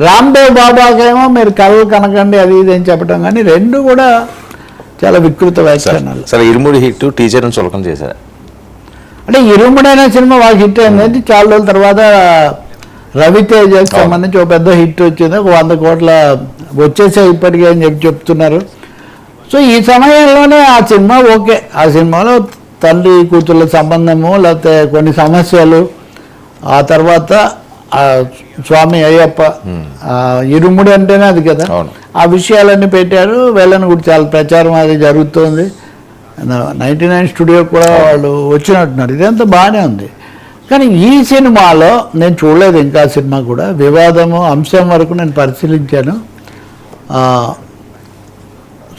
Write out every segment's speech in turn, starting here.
రామ్దేవ్ బాబాకేమో మీరు కలలు కనకండి అది ఇది అని చెప్పడం, కానీ రెండు కూడా చాలా వికృత వ్యాఖ్యానాలు. సరే, ఇరుముడి హిట్, టీచర్ని చులకం చేశారు. అంటే ఇరుముడైన సినిమా వాళ్ళకి హిట్ అయింది. చాలా రోజుల తర్వాత రవితేజకి సంబంధించి ఒక పెద్ద హిట్ వచ్చింది, ఒక 100 కోట్ల వచ్చేసాయి ఇప్పటికే అని చెప్తున్నారు. సో ఈ సమయంలోనే ఆ సినిమా ఓకే, ఆ సినిమాలో తండ్రి కూతుర్ల సంబంధము, లేకపోతే కొన్ని సమస్యలు, ఆ తర్వాత స్వామి అయ్యప్ప, ఇరుముడు అంటేనే అది కదా, ఆ విషయాలన్నీ పెట్టారు. వెళ్ళని కూడా చాలా ప్రచారం అది జరుగుతుంది. 99 స్టూడియో కూడా వాళ్ళు వచ్చినట్టున్నారు. ఇదంతా బాగానే ఉంది. కానీ ఈ సినిమాలో నేను చూడలేదు ఇంకా సినిమా కూడా, వివాదము అంశం వరకు నేను పరిశీలించాను.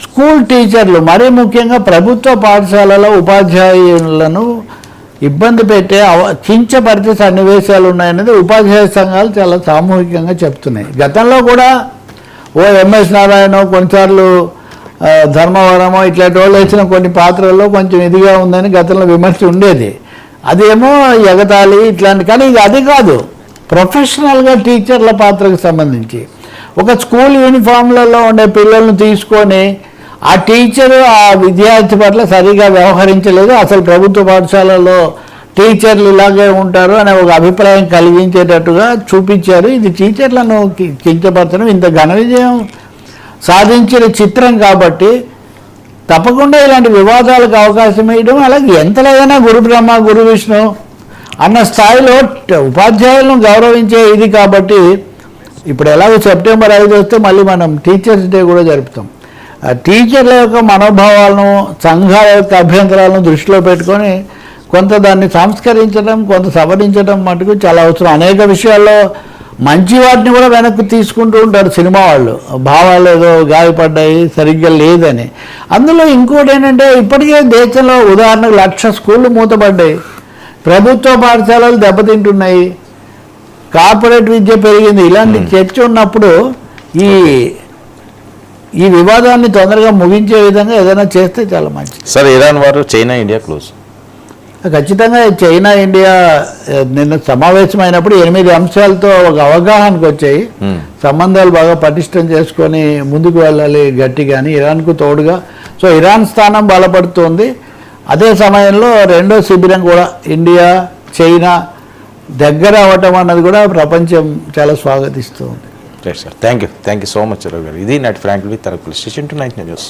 స్కూల్ టీచర్లు, మరీ ముఖ్యంగా ప్రభుత్వ పాఠశాలలో ఉపాధ్యాయులను ఇబ్బంది పెట్టే కించపరిచే సన్నివేశాలు ఉన్నాయనేది ఉపాధ్యాయ సంఘాలు చాలా సామూహికంగా చెప్తున్నాయి. గతంలో కూడా ఎంఎస్ నారాయణ, కొన్నిసార్లు ధర్మవరమో ఇట్లాంటి వాళ్ళు వేసిన కొన్ని పాత్రల్లో కొంచెం ఇదిగా ఉందని గతంలో విమర్శ ఉండేది. అదేమో ఎగతాళి ఇట్లాంటి. కానీ అది కాదు, ప్రొఫెషనల్గా టీచర్ల పాత్రకు సంబంధించి ఒక స్కూల్ యూనిఫామ్లలో ఉండే పిల్లలను తీసుకొని ఆ టీచరు ఆ విద్యార్థి పట్ల సరిగా వ్యవహరించలేదు, అసలు ప్రభుత్వ పాఠశాలలో టీచర్లు ఇలాగే ఉంటారు అనే ఒక అభిప్రాయం కలిగించేటట్టుగా చూపించారు. ఇది టీచర్లను కించపరచడం, ఇంత ఘన విజయం సాధించిన చిత్రం కాబట్టి తప్పకుండా ఇలాంటి వివాదాలకు అవకాశం ఇవ్వడం, అలాగే ఎంత లేదైనా గురు బ్రహ్మ గురు విష్ణు అన్న స్థాయిలో ఉపాధ్యాయులను గౌరవించే ఇది కాబట్టి. ఇప్పుడు ఎలాగో సెప్టెంబర్ 5 వస్తే మళ్ళీ మనం టీచర్స్ డే కూడా జరుపుతాం. టీచర్ల యొక్క మనోభావాలను, సంఘాల యొక్క అభ్యంతరాలను దృష్టిలో పెట్టుకొని కొంత దాన్ని సంస్కరించడం, కొంత సవరించడం మటుకు చాలా అవసరం. అనేక విషయాల్లో మంచి వాటిని కూడా వెనక్కి తీసుకుంటూ ఉంటారు సినిమా వాళ్ళు, భావాలు ఏదో గాయపడ్డాయి సరిగ్గా లేదని. అందులో ఇంకోటి ఏంటంటే, ఇప్పటికే దేశంలో ఉదాహరణకు 1,00,000 స్కూళ్ళు మూతపడ్డాయి, ప్రభుత్వ పాఠశాలలు దెబ్బతింటున్నాయి, కార్పొరేట్ విద్య పెరిగింది. ఇలాంటి చర్చ ఉన్నప్పుడు ఈ వివాదాన్ని తొందరగా ముగించే విధంగా ఏదైనా చేస్తే చాలా మంచిది. సార్, ఇరాన్ వారు చైనా ఇండియా క్లోజ్. ఖచ్చితంగా చైనా ఇండియా నిన్న సమావేశమైనప్పుడు 8 అంశాలతో ఒక అవగాహనకు వచ్చాయి. సంబంధాలు బాగా పటిష్టం చేసుకొని ముందుకు వెళ్ళాలి గట్టిగాని, ఇరాన్కు తోడుగా. సో ఇరాన్ స్థానం బలపడుతుంది. అదే సమయంలో రెండో శిబిరం కూడా ఇండియా చైనా దగ్గర అవ్వటం అన్నది కూడా ప్రపంచం చాలా స్వాగతిస్తుంది. Right sir, thank you so much Ravi గారు. ఇది నటి ఫ్రాంక్ విత్ తరకులు స్టేషన్ టు 9 న్యూస్.